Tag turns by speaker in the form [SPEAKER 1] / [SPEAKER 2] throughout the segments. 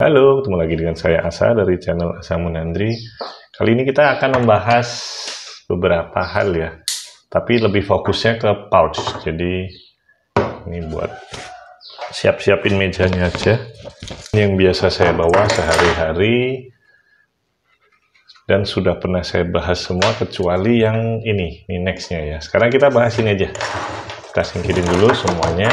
[SPEAKER 1] Halo, ketemu lagi dengan saya Asa dari channel Asa Munandri. Kali ini kita akan membahas beberapa hal ya, tapi lebih fokusnya ke pouch. Jadi ini buat siap-siapin mejanya aja. Ini yang biasa saya bawa sehari-hari dan sudah pernah saya bahas semua kecuali yang ini nextnya ya. Sekarang kita bahas ini aja. Kita singkirin dulu semuanya.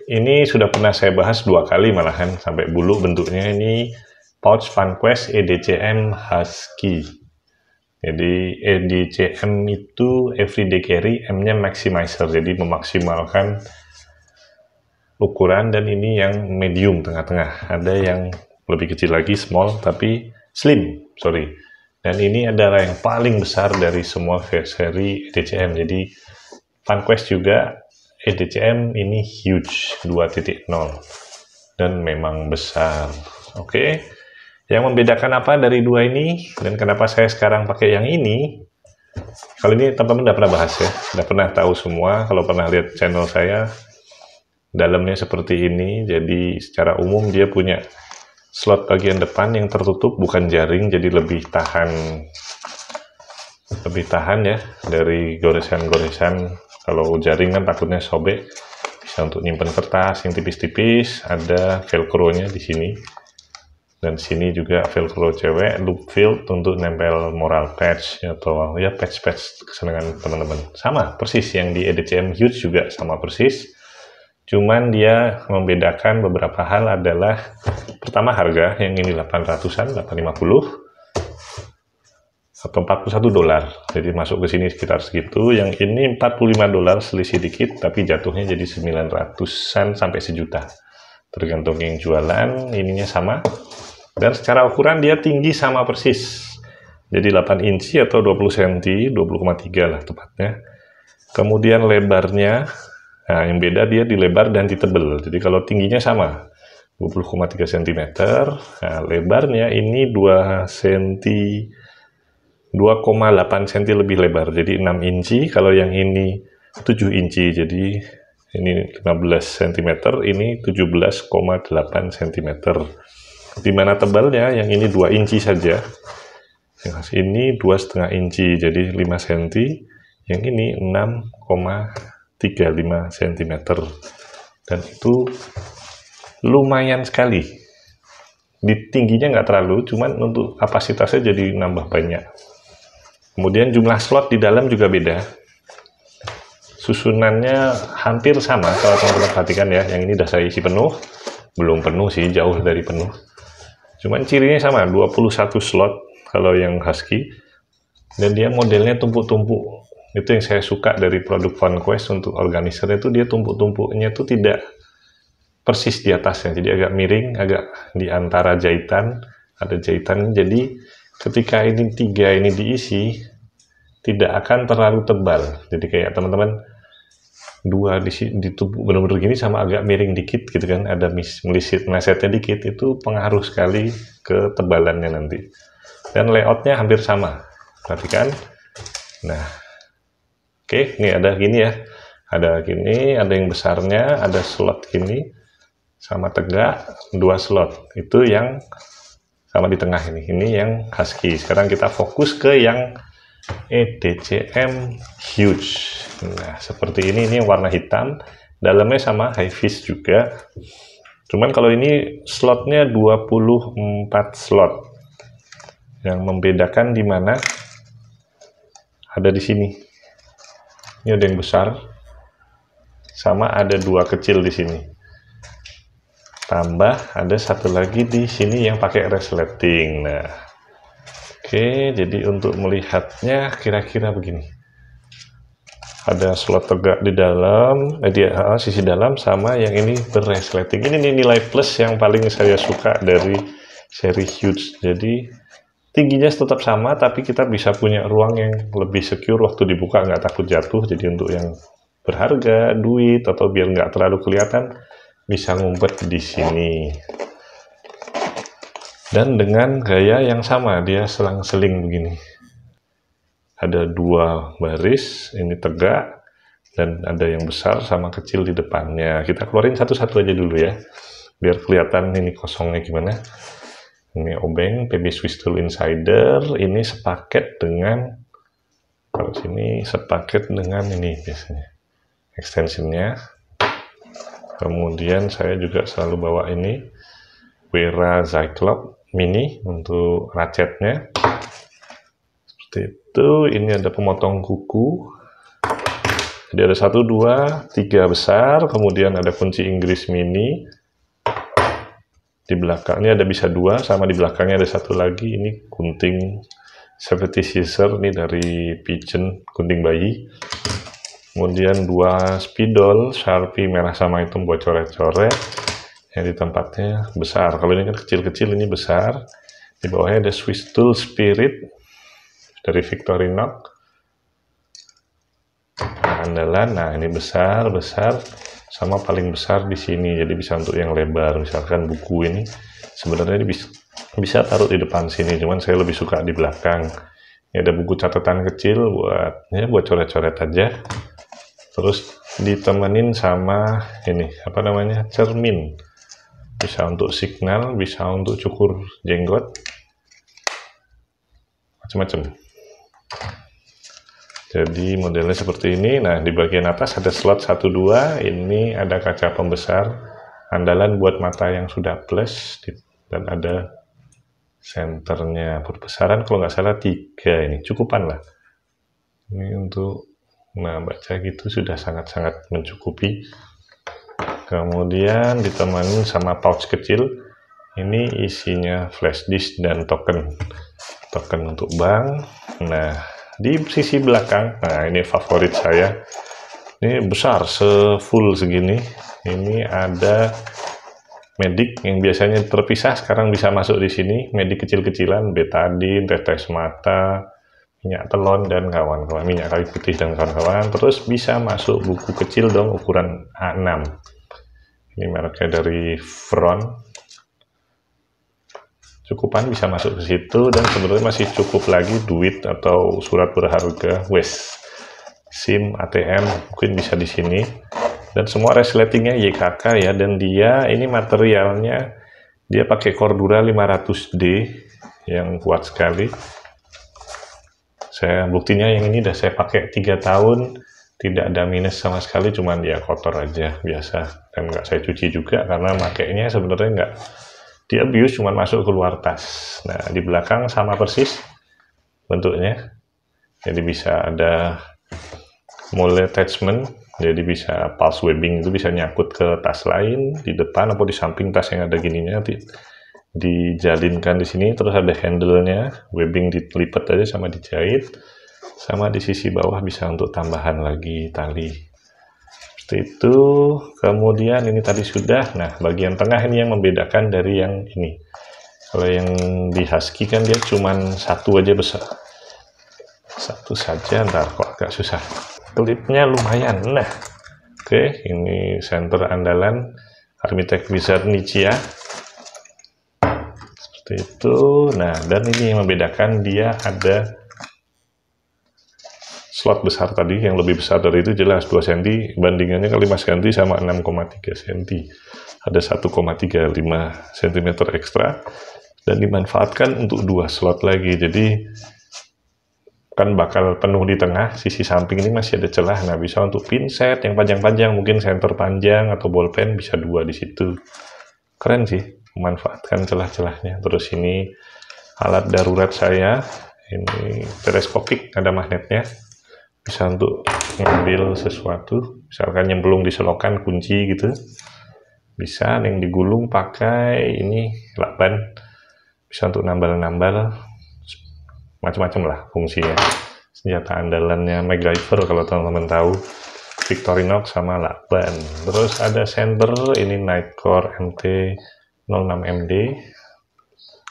[SPEAKER 1] Ini sudah pernah saya bahas 2 kali malahan sampai bulu bentuknya. Ini pouch FunQuest EDCM Husky. Jadi EDCM itu everyday carry, M-nya maximizer, jadi memaksimalkan ukuran, dan ini yang medium tengah-tengah. Ada yang lebih kecil lagi small tapi slim, sorry. Dan ini adalah yang paling besar dari semua seri EDCM. Jadi FunQuest juga EDCM ini huge 2.0 dan memang besar. Oke. Yang membedakan apa dari dua ini dan kenapa saya sekarang pakai yang ini? Kali ini teman-teman udah pernah bahas ya, udah pernah tahu semua. Kalau pernah lihat channel saya, dalamnya seperti ini. Jadi secara umum dia punya slot bagian depan yang tertutup, bukan jaring, jadi lebih tahan ya dari goresan-goresan. Kalau jaring kan takutnya sobek. Bisa untuk nyimpen kertas yang tipis-tipis. Ada velcro-nya di sini. Dan sini juga velcro cewek, loop filled untuk nempel moral patch atau ya patch-patch kesenangan teman-teman. Sama persis yang di EDCM Huge juga sama persis. Cuman dia membedakan beberapa hal adalah pertama harga, yang ini 800-an, 850 atau 41 dolar. Jadi masuk ke sini sekitar segitu. Yang ini 45 dolar, selisih dikit, tapi jatuhnya jadi 900-an sampai sejuta. Tergantung yang jualan. Ininya sama. Dan secara ukuran dia tinggi sama persis. Jadi 8 inci atau 20 cm, 20,3 lah tepatnya. Kemudian lebarnya, nah yang beda dia di lebar dan di tebel. Jadi kalau tingginya sama, 20,3 cm. Nah lebarnya ini 2 cm, 2,8 cm lebih lebar, jadi 6 inci. Kalau yang ini 7 inci, jadi ini 15 cm, ini 17,8 cm. Dimana tebalnya, yang ini 2 inci saja, yang ini 2,5 inci, jadi 5 cm, yang ini 6,35 cm. Dan itu lumayan sekali. Di tingginya nggak terlalu, cuman untuk kapasitasnya jadi nambah banyak. Kemudian jumlah slot di dalam juga beda. Susunannya hampir sama kalau teman-teman perhatikan ya. Yang ini udah saya isi penuh. Belum penuh sih, jauh dari penuh. Cuman cirinya sama, 21 slot kalau yang Husky. Dan dia modelnya tumpuk-tumpuk. Itu yang saya suka dari produk FunQuest untuk organizer itu, dia tumpuk-tumpuknya tuh tidak persis di atasnya. Jadi agak miring, agak di antara jahitan. Ada jahitan, jadi ketika ini 3 ini diisi, tidak akan terlalu tebal. Jadi kayak teman-teman 2 ditumpuk benar-benar gini sama agak miring dikit gitu kan, ada melesetnya dikit, itu pengaruh sekali ke tebalannya nanti. Dan layoutnya hampir sama. Perhatikan. Nah, oke, ini ada gini ya. Ada gini, ada yang besarnya, ada slot gini, sama tegak, 2 slot. Itu yang sama di tengah ini. Ini yang Husky. Sekarang kita fokus ke yang EDCM Huge. Nah, seperti ini yang warna hitam. Dalamnya sama high vis juga. Cuman kalau ini slotnya 24 slot. Yang membedakan di mana? Ada di sini. Ini ada yang besar. Sama ada 2 kecil di sini. Tambah ada satu lagi di sini yang pakai resleting. Nah, oke, jadi untuk melihatnya kira-kira begini. Ada slot tegak di dalam, sisi dalam, sama yang ini berresleting. Ini nilai plus yang paling saya suka dari seri Huge. Jadi tingginya tetap sama, tapi kita bisa punya ruang yang lebih secure waktu dibuka, nggak takut jatuh. Jadi untuk yang berharga, duit, atau biar nggak terlalu kelihatan, bisa ngumpet di sini. Dan dengan gaya yang sama, dia selang-seling begini. Ada 2 baris, ini tegak, dan ada yang besar sama kecil di depannya. Kita keluarin satu-satu aja dulu ya. biar kelihatan ini kosongnya gimana. Ini obeng PB Swiss Tool Insider, ini sepaket dengan, kalau sini sepaket dengan ini biasanya extensionnya. Kemudian saya juga selalu bawa ini Wera Cyclops Mini untuk ratchetnya. Seperti itu. Ini ada pemotong kuku. Jadi ada 1, 2, 3 besar. Kemudian ada kunci Inggris mini. Di belakangnya ada bisa 2, sama di belakangnya ada 1 lagi. Ini gunting safety scissor, ini dari Pigeon, gunting bayi. Kemudian 2 spidol Sharpie merah sama hitam buat coret-coret. Yang di tempatnya besar. Kalau ini kan kecil-kecil, ini besar. Di bawahnya ada Swiss Tool Spirit dari Victorinox. Andalan, nah ini besar sama paling besar di sini, jadi bisa untuk yang lebar. Misalkan buku ini sebenarnya bisa taruh di depan sini, cuman saya lebih suka di belakang. Ini ada buku catatan kecil buat coret-coret aja. Terus ditemenin sama ini apa namanya, cermin, bisa untuk signal, bisa untuk cukur jenggot, macam-macam. Jadi modelnya seperti ini. Nah, di bagian atas ada slot 1, 2. Ini ada kaca pembesar andalan buat mata yang sudah plus, dan ada senternya berbesaran kalau nggak salah 3. Ini cukupan lah. Ini untuk baca gitu sudah sangat-sangat mencukupi. Kemudian ditemani sama pouch kecil. Ini isinya flash disk dan token untuk bank. Nah, di sisi belakang, nah ini favorit saya, ini besar full segini. Ini ada medik yang biasanya terpisah, sekarang bisa masuk di sini. Medik kecil-kecilan, betadine, tetes mata, minyak telon dan kawan-kawan, minyak kayu putih dan kawan-kawan. Terus bisa masuk buku kecil dong, ukuran A6. Ini mereknya dari Front. Cukupan bisa masuk ke situ, dan sebenarnya masih cukup lagi duit atau surat berharga, SIM, ATM mungkin bisa di sini. Dan semua resletingnya YKK ya, dan dia ini materialnya dia pakai Cordura 500D yang kuat sekali. Buktinya yang ini udah saya pakai 3 tahun, tidak ada minus sama sekali, cuman dia kotor aja biasa, dan nggak saya cuci juga karena makainya sebenarnya nggak di abuse, cuma masuk keluar tas. Nah, di belakang sama persis bentuknya, jadi bisa ada mole attachment, jadi bisa pulse webbing, itu bisa nyangkut ke tas lain di depan atau di samping tas yang ada gininya, dijalinkan di sini. Terus ada handle-nya, webbing dilipat aja sama dijahit, sama di sisi bawah bisa untuk tambahan lagi tali. Seperti itu. Kemudian ini tadi sudah. Nah, bagian tengah ini yang membedakan dari yang ini. Kalau yang di Husky kan dia cuman 1 aja besar, 1 saja, ntar kok agak susah. Klipnya lumayan. Nah, oke, ini center andalan Armitech Wizard Nichia. Seperti itu. Nah, dan ini yang membedakan, dia ada slot besar tadi, yang lebih besar dari itu jelas 2 cm, bandingannya kali 5 cm sama 6,3 cm. Ada 1,35 cm ekstra, dan dimanfaatkan untuk 2 slot lagi. Jadi kan bakal penuh di tengah, sisi samping ini masih ada celah. Nah, bisa untuk pinset yang panjang-panjang, mungkin center panjang atau bolpen bisa 2 di situ. Keren sih, memanfaatkan celah-celahnya. Terus ini alat darurat saya, ini teleskopik, ada magnetnya. Bisa untuk ngambil sesuatu, misalkan nyemplung di selokan kunci gitu, bisa. Yang digulung pakai ini lakban, bisa untuk nambal-nambal, macam-macam lah fungsinya. Senjata andalannya MacGyver kalau teman-teman tahu, Victorinox sama lakban. Terus ada sender, ini Nightcore MT06MD,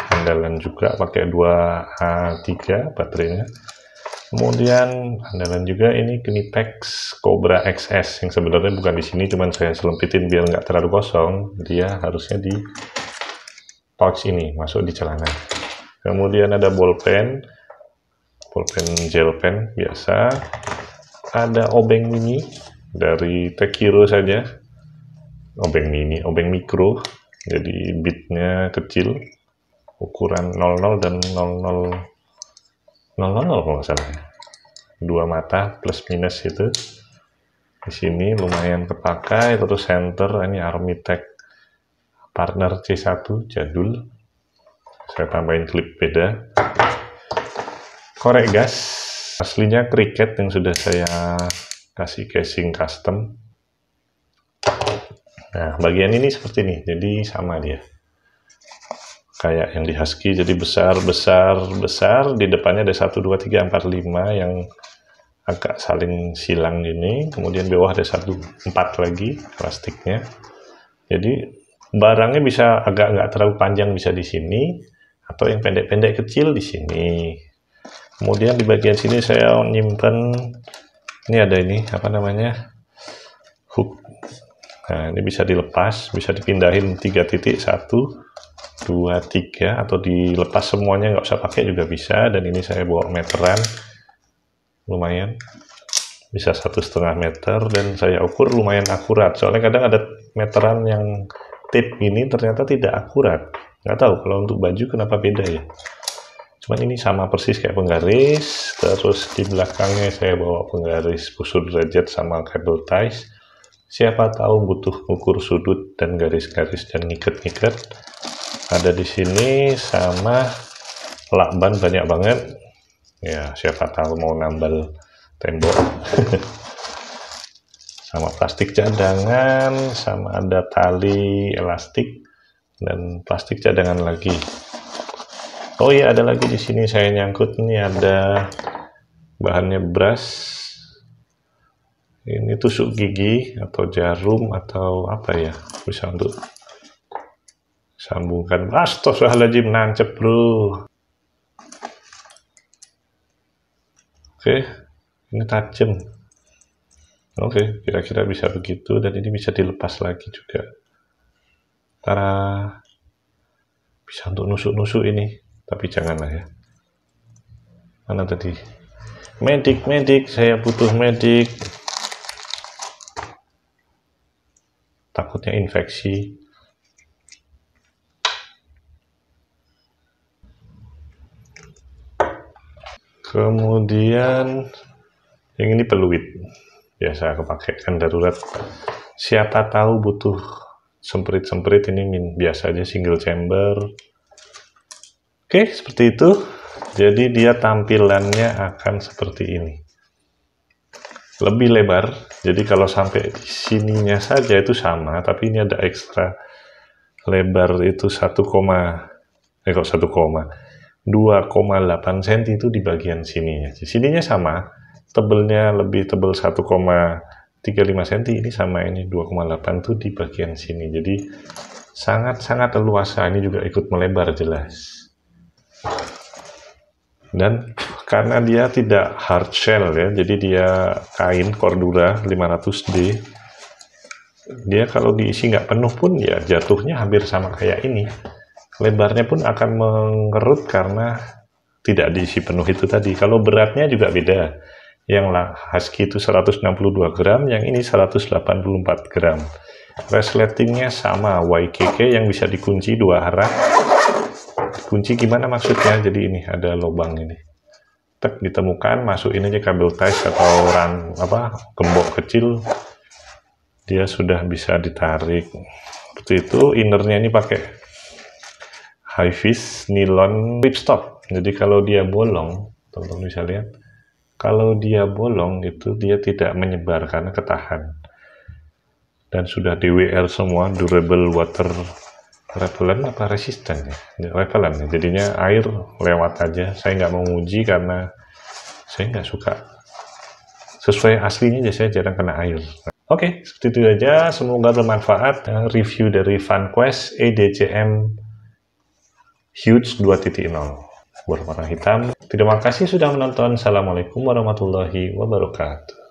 [SPEAKER 1] andalan juga, pakai 2A3 baterainya. Kemudian andalan juga ini Kinitex Cobra XS, yang sebenarnya bukan di sini, cuman saya selempitin biar nggak terlalu kosong. Dia harusnya di pouch ini, masuk di celana. Kemudian ada bolpen gel pen biasa. Ada obeng mini dari Tekiro saja, obeng mini, obeng mikro. jadi bitnya kecil, ukuran 00 dan 0000 kalau nggak salah, dua mata plus minus itu. Di sini lumayan kepakai. Terus center ini Armitech Partner C1 jadul, saya tambahin klip beda. Korek gas aslinya Cricut yang sudah saya kasih casing custom. Nah, bagian ini seperti ini, jadi sama dia kayak yang di Husky, jadi besar, di depannya ada 1, 2, 3, 4, 5 yang agak saling silang ini, kemudian bawah ada 1, 4 lagi plastiknya, jadi barangnya bisa agak nggak terlalu panjang, bisa di sini, atau yang pendek-pendek kecil di sini. Kemudian di bagian sini saya nyimpen, ini ada ini, apa namanya, hook. Nah, ini bisa dilepas, bisa dipindahin 3 titik, 1, 2, 3, atau dilepas semuanya, nggak usah pakai juga bisa. Dan ini saya bawa meteran, lumayan, bisa 1,5 meter, dan saya ukur lumayan akurat. Soalnya kadang ada meteran yang tip ini ternyata tidak akurat. Nggak tahu kalau untuk baju kenapa beda ya. Cuman ini sama persis kayak penggaris. Terus di belakangnya saya bawa penggaris busur derajat sama cable ties. Siapa tahu butuh ukur sudut dan garis-garis dan ngiket-ngiket. Ada di sini, sama lakban banyak banget. Ya, siapa tahu mau nambal tembok. Sama plastik cadangan, sama ada tali elastik dan plastik cadangan lagi. Oh iya, ada lagi di sini saya nyangkut, ini ada bahannya brush. Ini tusuk gigi atau jarum atau apa ya, bisa untuk sambungkan. Astagfirullahaladzim, nancep bro. Oke, ini tajam. Oke, kira-kira bisa begitu, dan ini bisa dilepas lagi juga. Tara, bisa untuk nusuk-nusuk ini, tapi janganlah ya. Mana tadi? Medik, saya butuh medik. Takutnya infeksi. Kemudian yang ini peluit, biasa kepake kan darurat. Siapa tahu butuh semprit-semprit, ini biasa aja single chamber. Oke, seperti itu. Jadi dia tampilannya akan seperti ini. Lebih lebar, jadi kalau sampai di sininya saja itu sama, tapi ini ada ekstra lebar itu 2,8 cm itu di bagian sininya. Di sininya sama, tebelnya lebih tebel 1,35 cm, ini sama, ini 2,8 tuh di bagian sini. Jadi sangat-sangat leluasa, ini juga ikut melebar jelas. Dan karena dia tidak hard shell ya, jadi dia kain Cordura 500D, dia kalau diisi nggak penuh pun ya jatuhnya hampir sama kayak ini. Lebarnya pun akan mengerut karena tidak diisi penuh itu tadi. Kalau beratnya juga beda. Yang Husky itu 162 gram, yang ini 184 gram. Resletingnya sama, YKK yang bisa dikunci 2 arah. Kunci gimana maksudnya? Jadi ini ada lubang ini. Tek, ditemukan, masukin aja kabel ties atau gembok kecil, dia sudah bisa ditarik. Seperti itu. Innernya ini pakai high-vis nilon ripstop. Jadi kalau dia bolong, teman-teman bisa lihat, kalau dia bolong itu dia tidak menyebar karena ketahan. Dan sudah DWR semua, durable water repellent apa resisten ya? Repellent ya. Jadinya air lewat aja. Saya nggak mau nguji karena saya nggak suka. Sesuai aslinya aja, saya jarang kena air. Oke, seperti itu aja. Semoga bermanfaat. Review dari VanQuest EDCM Huge 2.0 berwarna hitam. Terima kasih sudah menonton. Assalamualaikum warahmatullahi wabarakatuh.